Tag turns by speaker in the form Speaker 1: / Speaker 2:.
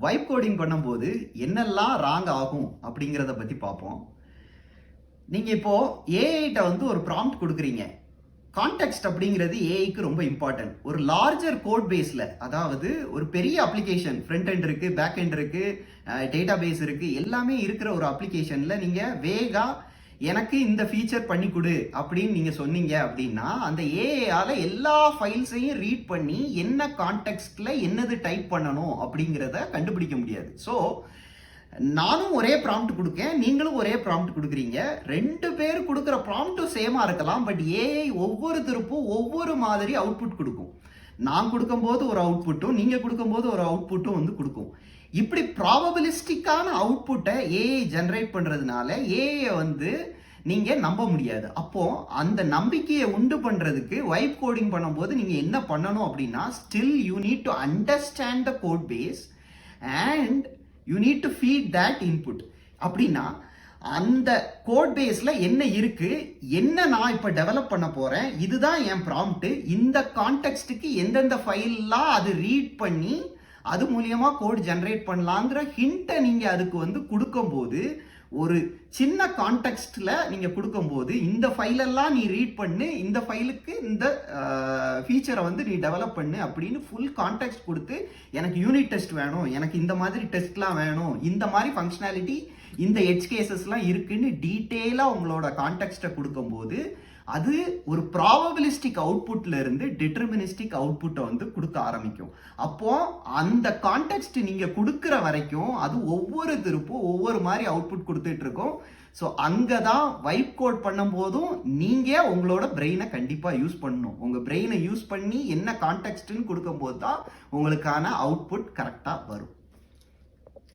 Speaker 1: Vibe coding பண்ணும்போது என்னெல்லாம் wrong ஆகும் அப்படிங்கிறத பற்றி பார்ப்போம். நீங்கள் இப்போ ஏஐட்ட வந்து ஒரு ப்ராம்ப்ட் கொடுக்குறீங்க. கான்டெக்ஸ்ட் அப்படிங்கிறது ஏஐக்கு ரொம்ப இம்பார்ட்டன்ட். ஒரு லார்ஜர் கோட் பேஸில், அதாவது ஒரு பெரிய அப்ளிகேஷன், ஃப்ரண்ட் எண்ட் இருக்கு, பேக் எண்ட் இருக்கு, டேட்டா பேஸ் இருக்கு, எல்லாமே இருக்கிற ஒரு அப்ளிகேஷனில் நீங்கள் வேகா எனக்கு இந்த ஃபீச்சர் பண்ணி கொடு அப்படின்னு நீங்கள் சொன்னீங்க அப்படின்னா அந்த ஏஐயால எல்லா ஃபைல்ஸையும் ரீட் பண்ணி என்ன கான்டெக்ஸ்ட்ல என்னது டைப் பண்ணணும் அப்படிங்கிறத கண்டுபிடிக்க முடியாது. ஸோ நானும் ஒரே ப்ராம்ப்ட் கொடுக்கேன், நீங்களும் ஒரே ப்ராம்ப்ட் கொடுக்குறீங்க. ரெண்டு பேர் கொடுக்குற ப்ராம்ப்ட்டும் சேமா இருக்கலாம், பட் ஏஐ ஒவ்வொருத்தருக்கும் ஒவ்வொரு மாதிரி அவுட்புட் கொடுக்கும். நான் கொடுக்கும்போது ஒரு அவுட்புட்டும் நீங்க கொடுக்கும்போது ஒரு அவுட்புட்டும் வந்து கொடுக்கும். இப்படி ப்ராபபிலிஸ்டிக்கான அவுட்புட்டை ஏஐ ஜென்ரேட் பண்றதுனால ஏஐ வந்து நீங்க நம்ப முடியாது. அப்போ அந்த நம்பிக்கையை உண்டு பண்றதுக்கு வைப் கோடிங் பண்ணும்போது நீங்க என்ன பண்ணணும் அப்படின்னா, still you need to understand the code base and you need to feed that input. அப்படின்னா அந்த கோட் பேஸ்ல என்ன இருக்கு, என்ன நான் இப்ப டெவலப் பண்ண போறேன், இதுதான் என் ப்ராம்ப்ட், இந்த கான்டெக்ஸ்டுக்கு எந்தெந்த ஃபைல்லாம் அது ரீட் பண்ணி அது மூலியமா கோட் ஜெனரேட் பண்ணலாங்கிற ஹிண்ட்டை நீங்க அதுக்கு வந்து கொடுக்கும்போது, ஒரு சின்ன கான்டெக்ஸ்ட்ல நீங்க கொடுக்கும்போது இந்த ஃபைலெல்லாம் நீ ரீட் பண்ணு, இந்த ஃபைலுக்கு இந்த ஃபீச்சரை வந்து நீ டெவலப் பண்ணு அப்படின்னு ஃபுல் கான்டெக்ஸ்ட் கொடுத்து, எனக்கு யூனிட் டெஸ்ட் வேணும், எனக்கு இந்த மாதிரி டெஸ்ட்லாம் வேணும், இந்த மாதிரி ஃபங்க்ஷனாலிட்டி, இந்த எட்ஜ் கேசஸ்லாம் இருக்குன்னு டீட்டெயிலாக உங்களோட கான்டெக்ஸ்ட்டை கொடுக்கும்போது அது ஒரு ப்ராபபிலிஸ்டிக் அவுட்புட்ல இருந்து டிட்டர்மினிஸ்டிக் அவுட்புட்டை வந்து கொடுக்க ஆரம்பிக்கும். அப்போ அந்த கான்டெக்ஸ்ட் நீங்க கொடுக்குற வரைக்கும் அது ஒவ்வொரு திருப்பும் ஒவ்வொரு மாதிரி அவுட்புட் கொடுத்துட்டு இருக்கும். ஸோ அங்கதான் வைப் கோட் பண்ணும் போதும் நீங்க உங்களோட பிரெயினை கண்டிப்பா யூஸ் பண்ணணும். உங்க பிரெயினை யூஸ் பண்ணி என்ன கான்டெக்ஸ்ட்னு கொடுக்கும் போது தான் உங்களுக்கான அவுட்புட் கரெக்டா வரும்.